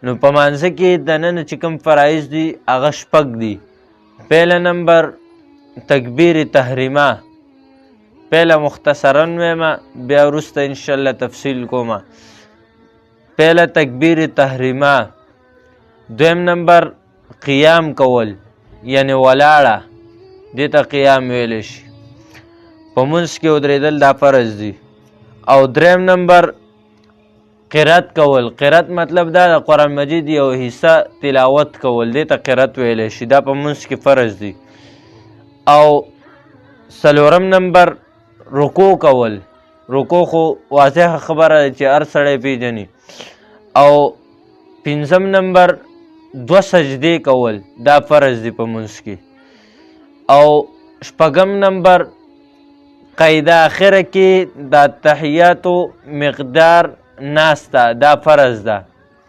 نو په مانځه کې دننه چې کوم فرایض دي هغه شپږ دي. پهله نمبر تکبیر تحریمه، پهله مختصرا ویمه بیا وروسته انشاءالله تفصیل کومه. پهله تکبیر تحریمه. دویم نمبر قیام کول یعنی ولاړه، دې ته قیام ویلی شي. په مونځ کې ودرېدل دا فرض دي. او دریم نمبر قرات کول. قرات مطلب دا د قرآن مجید یو حصه تلاوت کول، دې ته قرات ویلی شي. دا په مونځ کې فرض دي. او څلورم نمبر رکوع کول. رکوع خو واضحه خبره ده چې هر سړی پیژني. او پنځم نمبر دوه سجدې کول، دا فرض دی په مونځ کې. او شپږم نمبر قاعده اخره کې د تحیاتو مقدار ناسته، دا فرض ده.